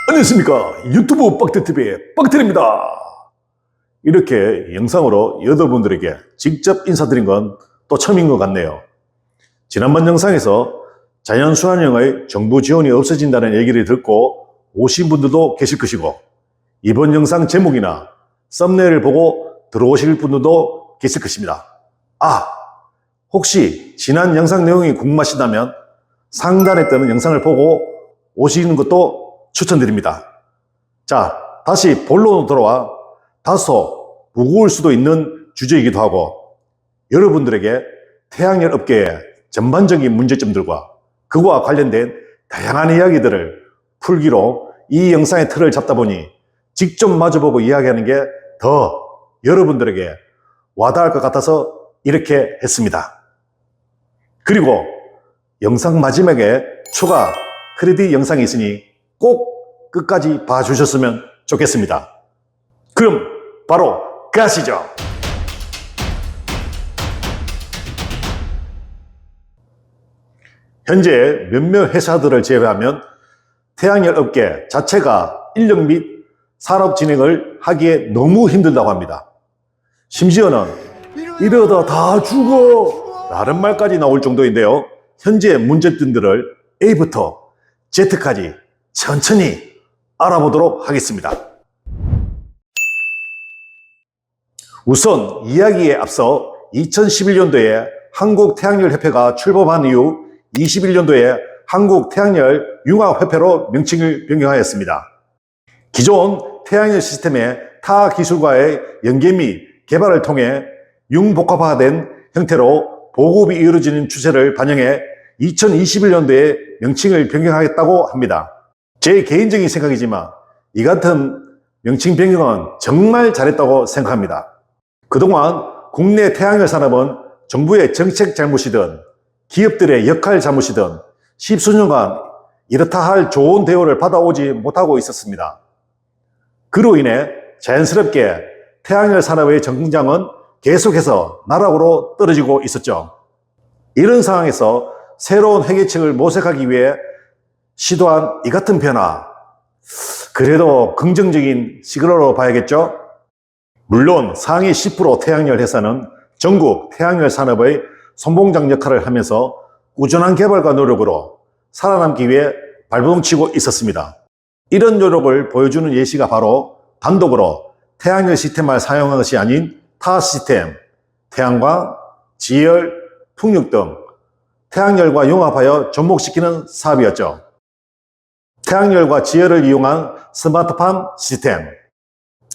안녕하십니까. 유튜브 빡테TV의 빡테입니다. 이렇게 영상으로 여러분들에게 직접 인사드린 건 또 처음인 것 같네요. 지난번 영상에서 자연순환형의 정부 지원이 없어진다는 얘기를 듣고 오신 분들도 계실 것이고, 이번 영상 제목이나 썸네일을 보고 들어오실 분들도 계실 것입니다. 혹시 지난 영상 내용이 궁금하시다면 상단에 뜨는 영상을 보고 오시는 것도 추천드립니다. 자, 다시 본론으로 돌아와 다소 무거울 수도 있는 주제이기도 하고, 여러분들에게 태양열 업계의 전반적인 문제점들과 그와 관련된 다양한 이야기들을 풀기로 이 영상의 틀을 잡다 보니 직접 마주보고 이야기하는 게 더 여러분들에게 와닿을 것 같아서 이렇게 했습니다. 그리고 영상 마지막에 추가 크레딧 영상이 있으니 꼭 끝까지 봐주셨으면 좋겠습니다. 그럼 바로 가시죠. 현재 몇몇 회사들을 제외하면 태양열 업계 자체가 인력 및 산업 진행을 하기에 너무 힘들다고 합니다. 심지어는 이러다 다 죽어 라는 말까지 나올 정도인데요. 현재 문제점들을 A부터 Z까지 천천히 알아보도록 하겠습니다. 우선 이야기에 앞서 2011년도에 한국태양열협회가 출범한 이후 21년도에 한국태양열융합협회로 명칭을 변경하였습니다. 기존 태양열 시스템의 타 기술과의 연계 및 개발을 통해 융복합화된 형태로 보급이 이루어지는 추세를 반영해 2021년도에 명칭을 변경하겠다고 합니다. 제 개인적인 생각이지만 이 같은 명칭 변경은 정말 잘했다고 생각합니다. 그동안 국내 태양열 산업은 정부의 정책 잘못이든 기업들의 역할 잘못이든 십수년간 이렇다 할 좋은 대우를 받아오지 못하고 있었습니다. 그로 인해 자연스럽게 태양열 산업의 성장은 계속해서 나락으로 떨어지고 있었죠. 이런 상황에서 새로운 해결책을 모색하기 위해 시도한 이 같은 변화, 그래도 긍정적인 시그널로 봐야겠죠? 물론 상위 10% 태양열 회사는 전국 태양열 산업의 선봉장 역할을 하면서 꾸준한 개발과 노력으로 살아남기 위해 발버둥치고 있었습니다. 이런 노력을 보여주는 예시가 바로 단독으로 태양열 시스템을 사용한 것이 아닌 타 시스템, 태양광, 지열, 풍력 등 태양열과 융합하여 접목시키는 사업이었죠. 태양열과 지열을 이용한 스마트팜 시스템,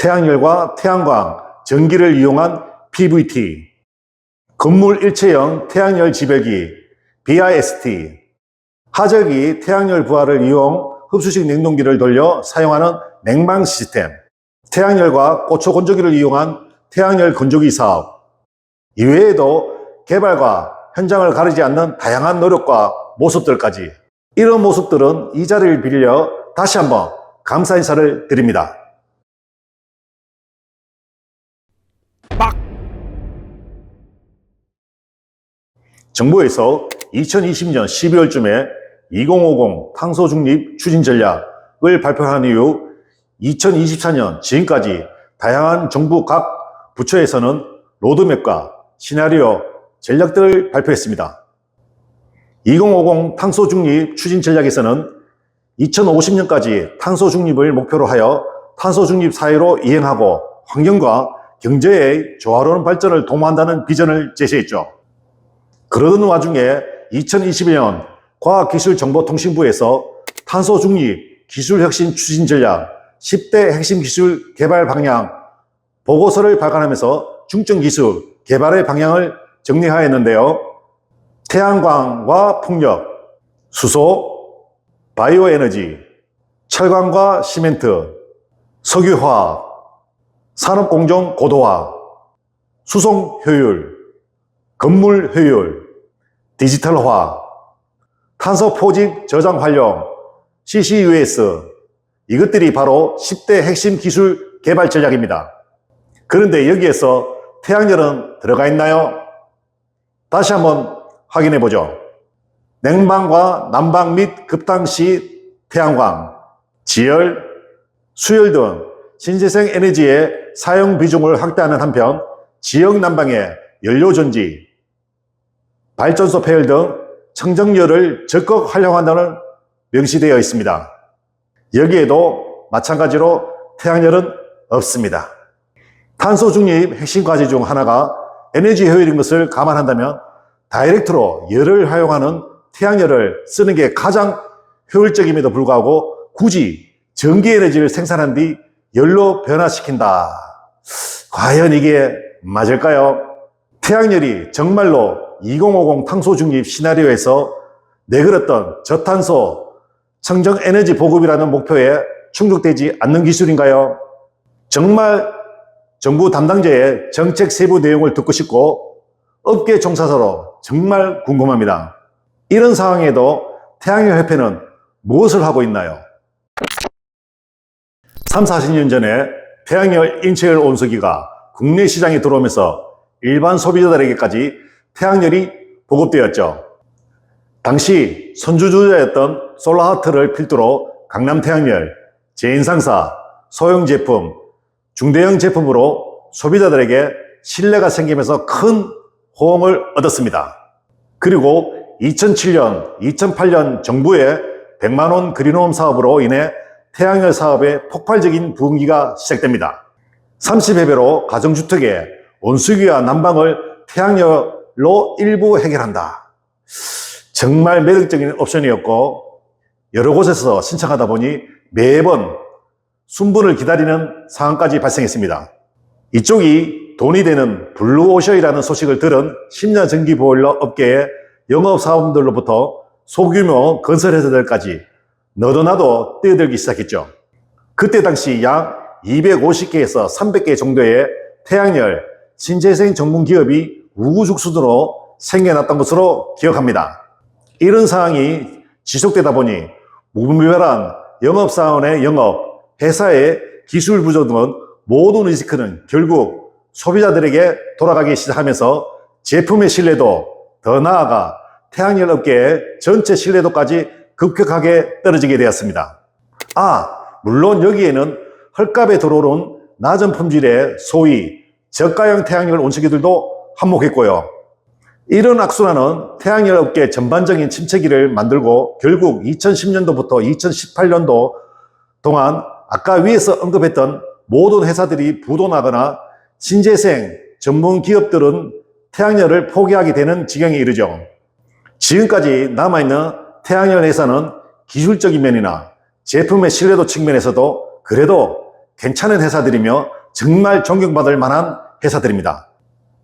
태양열과 태양광, 전기를 이용한 PVT, 건물 일체형 태양열 지배기 BIST, 하절기 태양열 부하를 이용 흡수식 냉동기를 돌려 사용하는 냉방 시스템, 태양열과 고초 건조기를 이용한 태양열 건조기 사업, 이외에도 개발과 현장을 가리지 않는 다양한 노력과 모습들까지, 이런 모습들은 이 자리를 빌려 다시 한번 감사 인사를 드립니다. 정부에서 2020년 12월쯤에 2050 탄소 중립 추진 전략을 발표한 이후 2024년 지금까지 다양한 정부 각 부처에서는 로드맵과 시나리오, 전략들을 발표했습니다. 2050 탄소 중립 추진 전략에서는 2050년까지 탄소 중립을 목표로 하여 탄소 중립 사회로 이행하고 환경과 경제의 조화로운 발전을 도모한다는 비전을 제시했죠. 그러던 와중에 2021년 과학기술정보통신부에서 탄소 중립 기술혁신 추진 전략 10대 핵심 기술 개발 방향 보고서를 발간하면서 중점 기술 개발의 방향을 정리하였는데요. 태양광과 풍력, 수소, 바이오에너지, 철강과 시멘트, 석유화학, 산업공정 고도화, 수송 효율, 건물 효율, 디지털화, 탄소 포집 저장 활용, CCUS, 이것들이 바로 10대 핵심 기술 개발 전략입니다. 그런데 여기에서 태양열은 들어가 있나요? 다시 한번 확인해 보죠. 냉방과 난방 및 급당시 태양광, 지열, 수열 등 신재생 에너지의 사용 비중을 확대하는 한편 지역 난방의 연료 전지, 발전소 폐열 등 청정열을 적극 활용한다는 명시되어 있습니다. 여기에도 마찬가지로 태양열은 없습니다. 탄소 중립 핵심 과제 중 하나가 에너지 효율인 것을 감안한다면 다이렉트로 열을 활용하는 태양열을 쓰는 게 가장 효율적임에도 불구하고 굳이 전기 에너지를 생산한 뒤 열로 변화시킨다. 과연 이게 맞을까요? 태양열이 정말로 2050 탄소 중립 시나리오에서 내걸었던 저탄소 청정 에너지 보급이라는 목표에 충족되지 않는 기술인가요? 정말 정부 담당자의 정책 세부 내용을 듣고 싶고 업계 종사자로 정말 궁금합니다. 이런 상황에도 태양열협회는 무엇을 하고 있나요? 3, 40년 전에 태양열 인체열 온수기가 국내 시장에 들어오면서 일반 소비자들에게까지 태양열이 보급되었죠. 당시 선두주자였던 솔라하트를 필두로 강남태양열, 제인상사, 소형 제품, 중대형 제품으로 소비자들에게 신뢰가 생기면서 큰 호응을 얻었습니다. 그리고 2007년, 2008년 정부의 100만원 그린홈 사업으로 인해 태양열 사업의 폭발적인 부흥기가 시작됩니다. 30회배로 가정주택에 온수기와 난방을 태양열로 일부 해결한다. 정말 매력적인 옵션이었고 여러 곳에서 신청하다 보니 매번 순분을 기다리는 상황까지 발생했습니다. 이쪽이 돈이 되는 블루오션이라는 소식을 들은 심야 전기 보일러 업계의 영업사원들로부터 소규모 건설회사들까지 너도 나도 뛰어들기 시작했죠. 그때 당시 약 250개에서 300개 정도의 태양열 신재생 전문 기업이 우후죽순으로 생겨났던 것으로 기억합니다. 이런 상황이 지속되다 보니 무분별한 영업사원의 영업, 회사의 기술 부족 등 모든 리스크는 결국 소비자들에게 돌아가기 시작하면서 제품의 신뢰도, 더 나아가 태양열 업계의 전체 신뢰도까지 급격하게 떨어지게 되었습니다. 물론 여기에는 헐값에 들어오는 낮은 품질의 소위 저가형 태양열 온수기들도 한몫했고요. 이런 악순환은 태양열 업계 전반적인 침체기를 만들고 결국 2010년도부터 2018년도 동안 아까 위에서 언급했던 모든 회사들이 부도나거나 신재생 전문 기업들은 태양열을 포기하게 되는 지경에 이르죠. 지금까지 남아있는 태양열 회사는 기술적인 면이나 제품의 신뢰도 측면에서도 그래도 괜찮은 회사들이며 정말 존경받을 만한 회사들입니다.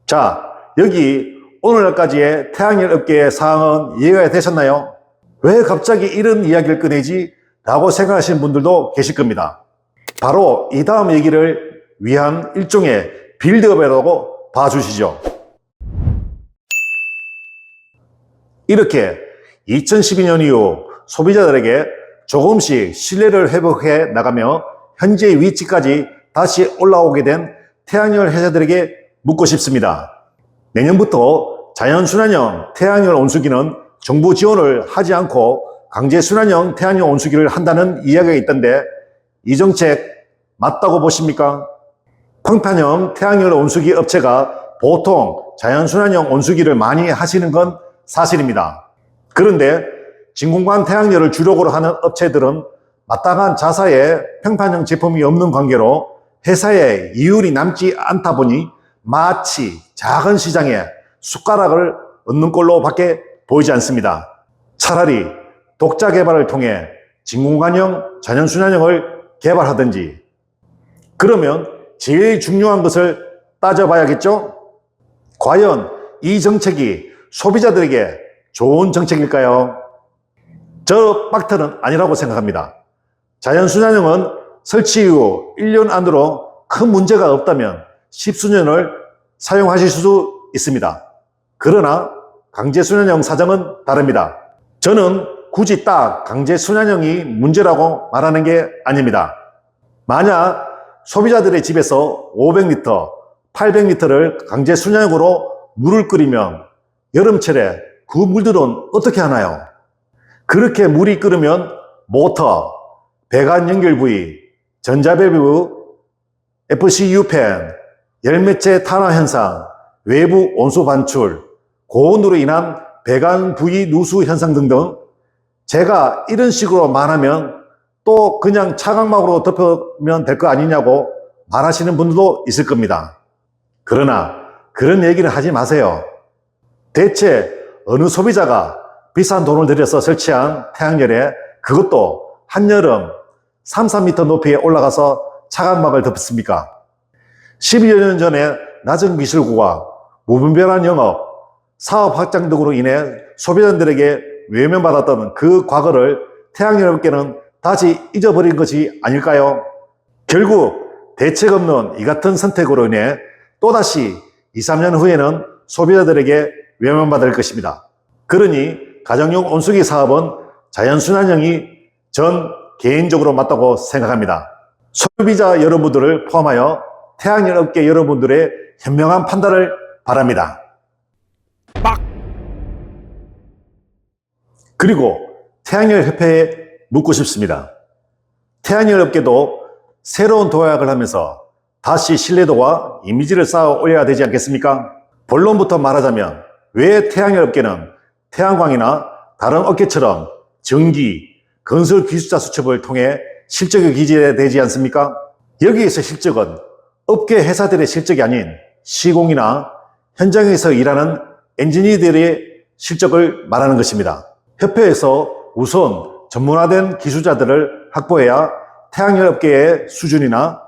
자, 여기 오늘날까지의 태양열 업계의 상황은 이해가 되셨나요? 왜 갑자기 이런 이야기를 꺼내지? 라고 생각하시는 분들도 계실 겁니다. 바로 이 다음 얘기를 위한 일종의 빌드업이라고 봐주시죠. 이렇게 2012년 이후 소비자들에게 조금씩 신뢰를 회복해 나가며 현재 위치까지 다시 올라오게 된 태양열 회사들에게 묻고 싶습니다. 내년부터 자연순환형 태양열 온수기는 정부 지원을 하지 않고 강제순환형 태양열 온수기를 한다는 이야기가 있던데 이 정책 맞다고 보십니까? 평판형 태양열 온수기 업체가 보통 자연순환형 온수기를 많이 하시는 건 사실입니다. 그런데 진공관 태양열을 주력으로 하는 업체들은 마땅한 자사의 평판형 제품이 없는 관계로 회사에 이율이 남지 않다 보니 마치 작은 시장에 숟가락을 얻는 꼴로 밖에 보이지 않습니다. 차라리 독자 개발을 통해 진공관형 자연순환형을 개발하든지, 그러면 제일 중요한 것을 따져봐야겠죠? 과연 이 정책이 소비자들에게 좋은 정책일까요? 저 빡터는 아니라고 생각합니다. 자연순환형은 설치 후 1년 안으로 큰 문제가 없다면 10수년을 사용하실 수 있습니다. 그러나 강제순환형 사정은 다릅니다. 저는 굳이 딱 강제순환형이 문제라고 말하는 게 아닙니다. 만약 소비자들의 집에서 500리터, 800리터를 강제순환형으로 물을 끓이면 여름철에 그 물들은 어떻게 하나요? 그렇게 물이 끓으면 모터, 배관 연결 부위, 전자밸브, FCU 팬, 열매체 탄화 현상, 외부 온수 반출, 고온으로 인한 배관 부위 누수 현상 등등 제가 이런 식으로 말하면 또 그냥 차광막으로 덮으면 될 거 아니냐고 말하시는 분들도 있을 겁니다. 그러나 그런 얘기를 하지 마세요. 대체 어느 소비자가 비싼 돈을 들여서 설치한 태양열에 그것도 한여름 3, 4m 높이에 올라가서 차광막을 덮습니까? 12여 년 전에 낮은 기술과 무분별한 영업, 사업 확장 등으로 인해 소비자들에게 외면받았던 그 과거를 태양열 업계는 다시 잊어버린 것이 아닐까요? 결국 대책 없는 이 같은 선택으로 인해 또다시 2, 3년 후에는 소비자들에게 외면받을 것입니다. 그러니 가정용 온수기 사업은 자연순환형이 전 개인적으로 맞다고 생각합니다. 소비자 여러분들을 포함하여 태양열 업계 여러분들의 현명한 판단을 바랍니다. 그리고 태양열 협회에 묻고 싶습니다. 태양열 업계도 새로운 도약을 하면서 다시 신뢰도와 이미지를 쌓아 올려야 되지 않겠습니까? 본론부터 말하자면 왜 태양열 업계는 태양광이나 다른 업계처럼 전기, 건설 기술자 수첩을 통해 실적이 기재되지 않습니까? 여기에서 실적은 업계 회사들의 실적이 아닌 시공이나 현장에서 일하는 엔지니어들의 실적을 말하는 것입니다. 협회에서 우선 전문화된 기술자들을 확보해야 태양열 업계의 수준이나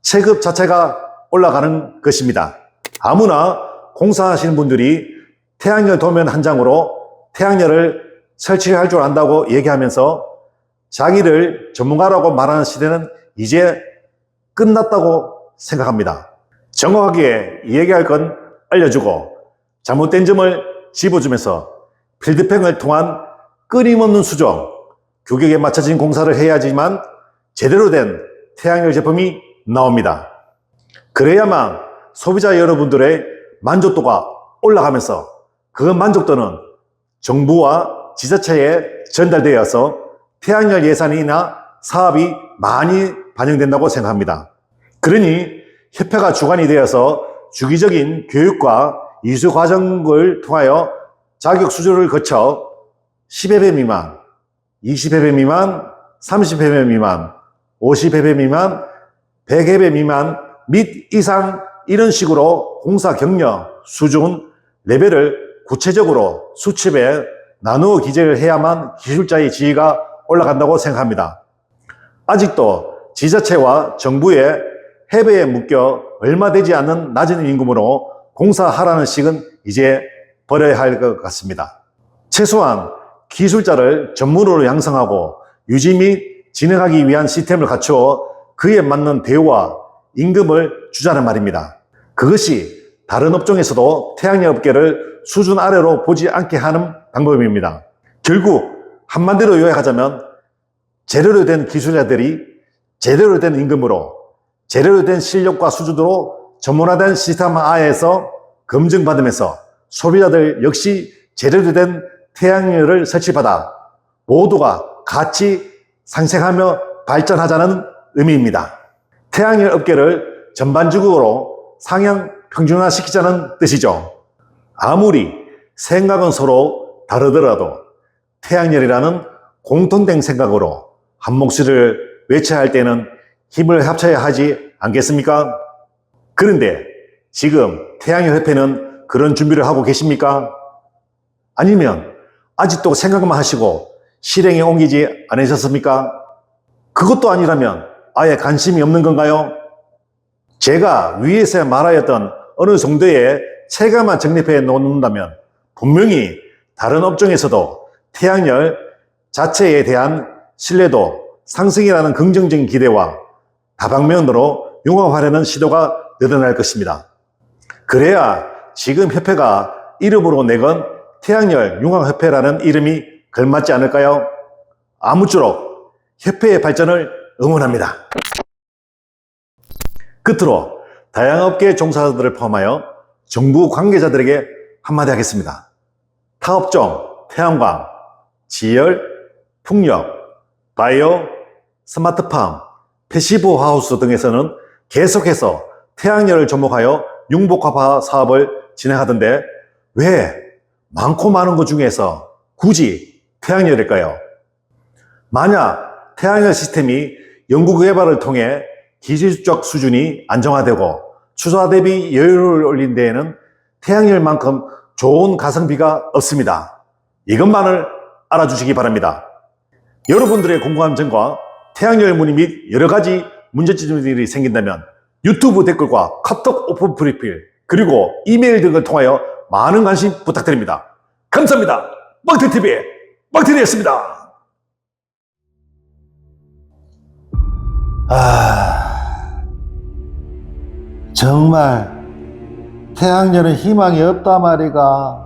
체급 자체가 올라가는 것입니다. 아무나 공사하시는 분들이 태양열 도면 한 장으로 태양열을 설치할 줄 안다고 얘기하면서 자기를 전문가라고 말하는 시대는 이제 끝났다고 생각합니다. 정확하게 얘기할 건 알려주고 잘못된 점을 짚어주면서 필드팽을 통한 끊임없는 수정, 규격에 맞춰진 공사를 해야지만 제대로 된 태양열 제품이 나옵니다. 그래야만 소비자 여러분들의 만족도가 올라가면서 그 만족도는 정부와 지자체에 전달되어서 태양열 예산이나 사업이 많이 반영된다고 생각합니다. 그러니 협회가 주관이 되어서 주기적인 교육과 이수 과정을 통하여 자격 수준을 거쳐 10회배 미만, 20회배 미만, 30회배 미만, 50회배 미만, 100회배 미만 및 이상 이런 식으로 공사 경력, 수준, 레벨을 구체적으로 수첩에 나누어 기재를 해야만 기술자의 지위가 올라간다고 생각합니다. 아직도 지자체와 정부의 해배에 묶여 얼마 되지 않는 낮은 임금으로 공사하라는 식은 이제 버려야 할 것 같습니다. 최소한 기술자를 전문으로 양성하고 유지 및 진행하기 위한 시스템을 갖추어 그에 맞는 대우와 임금을 주자는 말입니다. 그것이 다른 업종에서도 태양열 업계를 수준 아래로 보지 않게 하는 방법입니다. 결국 한마디로 요약하자면 제대로 된 기술자들이 제대로 된 임금으로 제대로 된 실력과 수준으로 전문화된 시스템 하에서 검증받으면서 소비자들 역시 제대로 된 태양열을 설치받아 모두가 같이 상생하며 발전하자는 의미입니다. 태양열 업계를 전반적으로 상향 평준화시키자는 뜻이죠. 아무리 생각은 서로 다르더라도 태양열이라는 공통된 생각으로 한 목소리를 외쳐야 할 때는 힘을 합쳐야 하지 않겠습니까? 그런데 지금 태양열 협회는 그런 준비를 하고 계십니까? 아니면 아직도 생각만 하시고 실행에 옮기지 않으셨습니까? 그것도 아니라면 아예 관심이 없는 건가요? 제가 위에서 말하였던 어느 정도의 체감만 정립해 놓는다면 분명히 다른 업종에서도 태양열 자체에 대한 신뢰도 상승이라는 긍정적인 기대와 다방면으로 융합하려는 시도가 늘어날 것입니다. 그래야 지금 협회가 이름으로 내건 태양열 융합협회라는 이름이 걸맞지 않을까요? 아무쪼록 협회의 발전을 응원합니다. 끝으로 다양한 업계 종사자들을 포함하여 정부 관계자들에게 한마디 하겠습니다. 타업종, 태양광, 지열, 풍력, 바이오, 스마트팜, 패시브 하우스 등에서는 계속해서 태양열을 접목하여 융복합화 사업을 진행하던데 왜 많고 많은 것 중에서 굳이 태양열일까요? 만약 태양열 시스템이 연구개발을 통해 기술적 수준이 안정화되고 추사 대비 여유를 올린 데에는 태양열만큼 좋은 가성비가 없습니다. 이것만을 알아주시기 바랍니다. 여러분들의 궁금한 점과 태양열 문의 및 여러가지 문제점들이 생긴다면 유튜브 댓글과 카톡 오픈 프로필 그리고 이메일 등을 통하여 많은 관심 부탁드립니다. 감사합니다. 멍태TV의 멍태리였습니다. 정말 태양열은 희망이 없다 말이가.